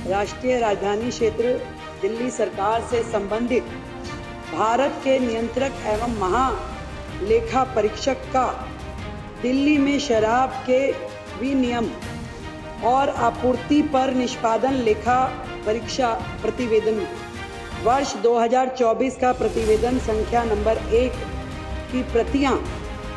राष्ट्रीय राजधानी क्षेत्र दिल्ली सरकार से संबंधित भारत के नियंत्रक एवं महालेखा परीक्षक का दिल्ली में शराब के विनियम और आपूर्ति पर निष्पादन लेखा परीक्षा प्रतिवेदन वर्ष 2024 का प्रतिवेदन संख्या नंबर 1 की प्रतियां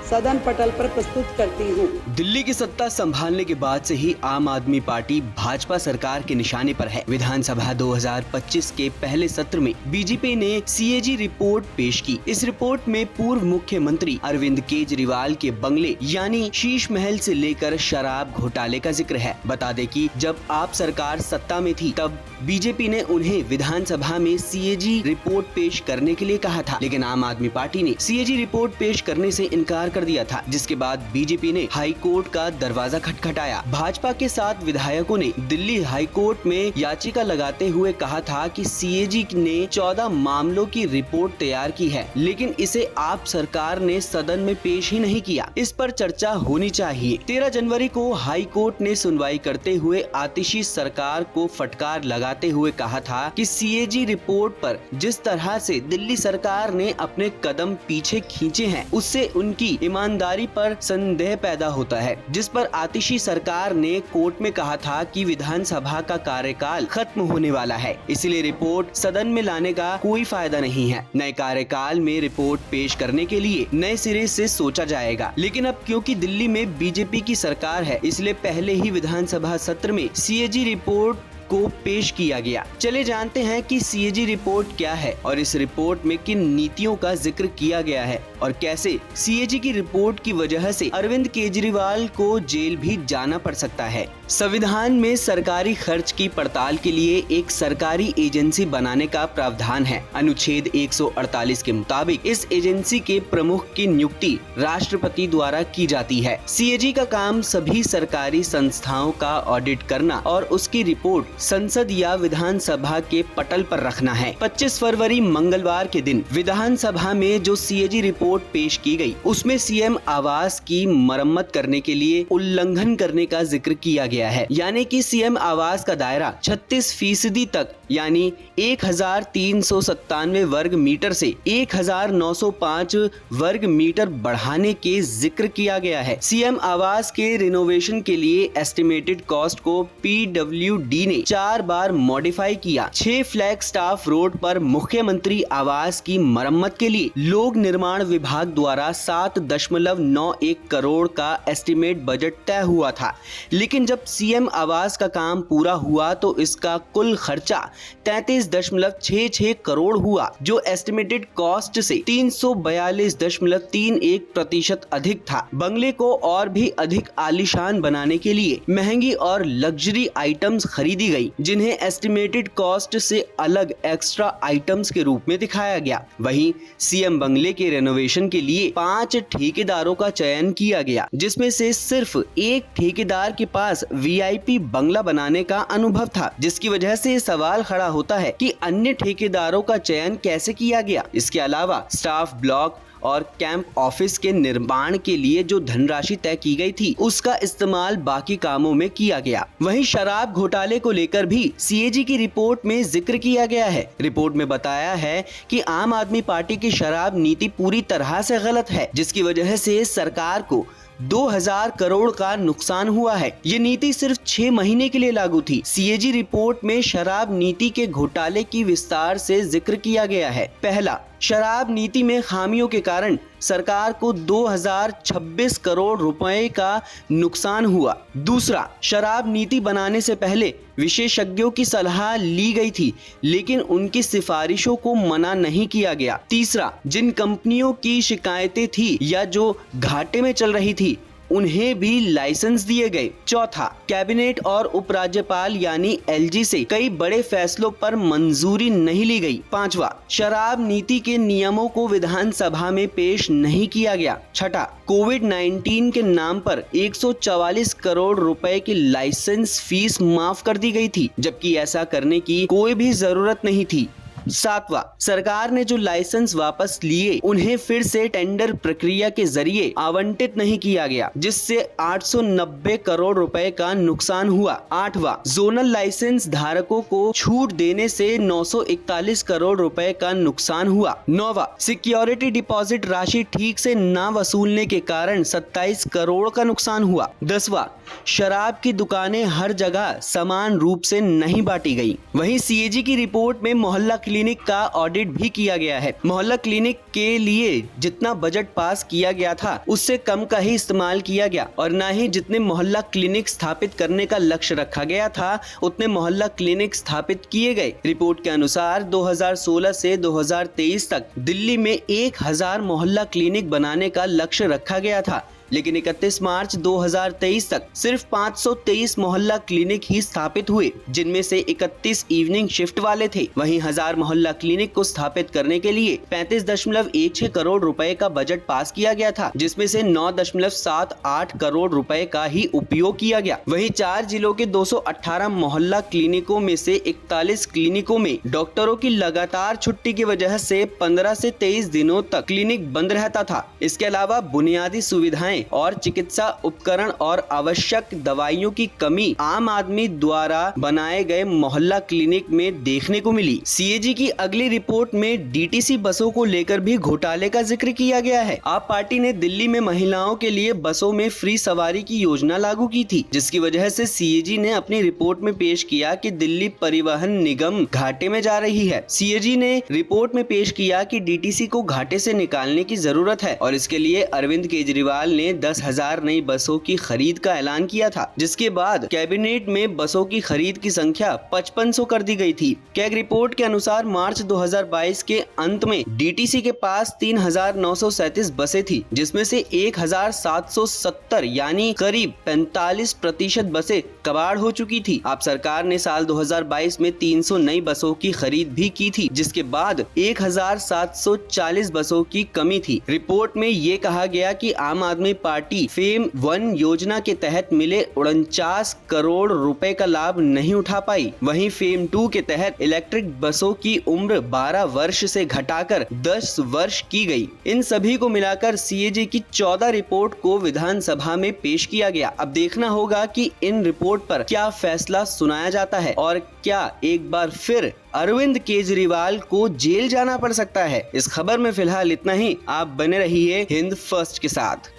सदन पटल पर प्रस्तुत करती हूँ। दिल्ली की सत्ता संभालने के बाद से ही आम आदमी पार्टी भाजपा सरकार के निशाने पर है। विधानसभा 2025 के पहले सत्र में बीजेपी ने सीएजी रिपोर्ट पेश की। इस रिपोर्ट में पूर्व मुख्यमंत्री अरविंद केजरीवाल के बंगले यानी शीश महल से लेकर शराब घोटाले का जिक्र है। बता दें कि जब आप सरकार सत्ता में थी तब बीजेपी ने उन्हें विधानसभा में सीएजी रिपोर्ट पेश करने के लिए कहा था, लेकिन आम आदमी पार्टी ने सीएजी रिपोर्ट पेश करने से इनकार कर दिया था, जिसके बाद बीजेपी ने हाई कोर्ट का दरवाजा खटखटाया। भाजपा के 7 विधायकों ने दिल्ली हाई कोर्ट में याचिका लगाते हुए कहा था कि सीएजी ने 14 मामलों की रिपोर्ट तैयार की है, लेकिन इसे आप सरकार ने सदन में पेश ही नहीं किया। इस पर चर्चा होनी चाहिए। 13 जनवरी को हाई कोर्ट ने सुनवाई करते हुए आतिशी सरकार को फटकार लगाते हुए कहा था कि सीएजी रिपोर्ट पर जिस तरह से दिल्ली सरकार ने अपने कदम पीछे खींचे हैं, उससे उनकी ईमानदारी पर संदेह पैदा होता है, जिस पर आतिशी सरकार ने कोर्ट में कहा था कि विधानसभा का कार्यकाल खत्म होने वाला है, इसलिए रिपोर्ट सदन में लाने का कोई फायदा नहीं है। नए कार्यकाल में रिपोर्ट पेश करने के लिए नए सिरे से सोचा जाएगा, लेकिन अब क्योंकि दिल्ली में बीजेपी की सरकार है, इसलिए पहले ही विधानसभा सत्र में सीएजी रिपोर्ट को पेश किया गया। चले जानते हैं कि सीएजी रिपोर्ट क्या है और इस रिपोर्ट में किन नीतियों का जिक्र किया गया है और कैसे सीएजी की रिपोर्ट की वजह से अरविंद केजरीवाल को जेल भी जाना पड़ सकता है। संविधान में सरकारी खर्च की पड़ताल के लिए एक सरकारी एजेंसी बनाने का प्रावधान है। अनुच्छेद 148 के मुताबिक इस एजेंसी के प्रमुख की नियुक्ति राष्ट्रपति द्वारा की जाती है। सीएजी का काम सभी सरकारी संस्थाओं का ऑडिट करना और उसकी रिपोर्ट संसद या विधानसभा के पटल पर रखना है। 25 फरवरी मंगलवार के दिन विधानसभा में जो सीएजी रिपोर्ट पेश की गई, उसमें सीएम आवास की मरम्मत करने के लिए उल्लंघन करने का जिक्र किया गया है, यानी कि सीएम आवास का दायरा 36% तक यानी 1397 वर्ग मीटर से 1905 वर्ग मीटर बढ़ाने के जिक्र किया गया है। सीएम आवास के रिनोवेशन के लिए एस्टिमेटेड कॉस्ट को पीडब्ल्यूडी ने 4 बार मॉडिफाई किया। 6 फ्लैग स्टाफ रोड पर मुख्यमंत्री आवास की मरम्मत के लिए लोक निर्माण विभाग द्वारा 7.91 करोड़ का एस्टिमेट बजट तय हुआ था, लेकिन जब सीएम आवास का काम पूरा हुआ तो इसका कुल खर्चा 33.66 करोड़ हुआ, जो एस्टिमेटेड कॉस्ट से 342.31% अधिक था। बंगले को और भी अधिक आलीशान बनाने के लिए महंगी और लग्जरी आइटम्स खरीदी गई, जिन्हें एस्टिमेटेड कॉस्ट से अलग एक्स्ट्रा आइटम्स के रूप में दिखाया गया। वहीं सीएम बंगले के रेनोवेशन के लिए 5 ठेकेदारों का चयन किया गया, जिसमें से सिर्फ एक ठेकेदार के पास वीआईपी बंगला बनाने का अनुभव था, जिसकी वजह से सवाल खड़ा होता है कि अन्य ठेकेदारों का चयन कैसे किया गया। इसके अलावा स्टाफ ब्लॉक और कैंप ऑफिस के निर्माण के लिए जो धनराशि तय की गई थी, उसका इस्तेमाल बाकी कामों में किया गया। वहीं शराब घोटाले को लेकर भी सीएजी की रिपोर्ट में जिक्र किया गया है। रिपोर्ट में बताया है कि आम आदमी पार्टी की शराब नीति पूरी तरह से गलत है, जिसकी वजह से सरकार को 2000 करोड़ का नुकसान हुआ है। ये नीति सिर्फ 6 महीने के लिए लागू थी। सीएजी रिपोर्ट में शराब नीति के घोटाले की विस्तार से जिक्र किया गया है। पहला, शराब नीति में खामियों के कारण सरकार को 2026 करोड़ रुपए का नुकसान हुआ। दूसरा, शराब नीति बनाने से पहले विशेषज्ञों की सलाह ली गई थी, लेकिन उनकी सिफारिशों को मना नहीं किया गया। तीसरा, जिन कंपनियों की शिकायतें थी या जो घाटे में चल रही थी, उन्हें भी लाइसेंस दिए गए। चौथा, कैबिनेट और उपराज्यपाल यानी एलजी से कई बड़े फैसलों पर मंजूरी नहीं ली गई। पांचवा, शराब नीति के नियमों को विधानसभा में पेश नहीं किया गया। छठा, कोविड-19 के नाम पर 144 करोड़ रुपए की लाइसेंस फीस माफ कर दी गई थी, जबकि ऐसा करने की कोई भी जरूरत नहीं थी। सातवां, सरकार ने जो लाइसेंस वापस लिए उन्हें फिर से टेंडर प्रक्रिया के जरिए आवंटित नहीं किया गया, जिससे 890 करोड़ रुपए का नुकसान हुआ। आठवां, जोनल लाइसेंस धारकों को छूट देने से 941 करोड़ रुपए का नुकसान हुआ। नौवां, सिक्योरिटी डिपॉजिट राशि ठीक से न वसूलने के कारण 27 करोड़ का नुकसान हुआ। 10वां, शराब की दुकानें हर जगह समान रूप से नहीं बांटी गई। वहीं सीएजी की रिपोर्ट में मोहल्ला क्लिनिक का ऑडिट भी किया गया है। मोहल्ला क्लिनिक के लिए जितना बजट पास किया गया था उससे कम का ही इस्तेमाल किया गया और न ही जितने मोहल्ला क्लिनिक स्थापित करने का लक्ष्य रखा गया था उतने मोहल्ला क्लिनिक स्थापित किए गए। रिपोर्ट के अनुसार 2016 से 2023 तक दिल्ली में 1000 मोहल्ला क्लिनिक बनाने का लक्ष्य रखा गया था, लेकिन 31 मार्च 2023 तक सिर्फ 523 मोहल्ला क्लिनिक ही स्थापित हुए, जिनमें से 31 इवनिंग शिफ्ट वाले थे। वहीं 1000 मोहल्ला क्लिनिक को स्थापित करने के लिए 35.16 करोड़ रुपए का बजट पास किया गया था, जिसमें से 9.78 करोड़ रुपए का ही उपयोग किया गया। वहीं 4 जिलों के 218 मोहल्ला क्लिनिकों में से 41 क्लिनिकों में डॉक्टरों की लगातार छुट्टी की वजह से 15 से 23 दिनों तक क्लिनिक बंद रहता था। इसके अलावा बुनियादी सुविधाएं और चिकित्सा उपकरण और आवश्यक दवाइयों की कमी आम आदमी द्वारा बनाए गए मोहल्ला क्लिनिक में देखने को मिली। सीएजी की अगली रिपोर्ट में डीटीसी बसों को लेकर भी घोटाले का जिक्र किया गया है। आप पार्टी ने दिल्ली में महिलाओं के लिए बसों में फ्री सवारी की योजना लागू की थी, जिसकी वजह से सीएजी ने अपनी रिपोर्ट में पेश किया कि दिल्ली परिवहन निगम घाटे में जा रही है। सीएजी ने रिपोर्ट में पेश किया कि डीटीसी को घाटे से निकालने की जरूरत है और इसके लिए अरविंद केजरीवाल ने 10,000 नई बसों की खरीद का ऐलान किया था, जिसके बाद कैबिनेट में बसों की खरीद की संख्या 5500 कर दी गई थी। कैग रिपोर्ट के अनुसार मार्च 2022 के अंत में डीटीसी के पास 3,937 बसें थी, जिसमें से 1,770 यानी करीब 45% बसें कबाड़ हो चुकी थी। अब सरकार ने साल 2022 में 300 नई बसों की खरीद भी की थी, जिसके बाद 1,740 बसों की कमी थी। रिपोर्ट में ये कहा गया कि आम आदमी पार्टी फेम 1 योजना के तहत मिले 49 करोड़ रुपए का लाभ नहीं उठा पाई। वहीं फेम 2 के तहत इलेक्ट्रिक बसों की उम्र 12 वर्ष से घटाकर 10 वर्ष की गई। इन सभी को मिलाकर सीएजी की 14 रिपोर्ट को विधानसभा में पेश किया गया। अब देखना होगा कि इन रिपोर्ट पर क्या फैसला सुनाया जाता है और क्या एक बार फिर अरविंद केजरीवाल को जेल जाना पड़ सकता है। इस खबर में फिलहाल इतना ही। आप बने रहिए हिंद फर्स्ट के साथ।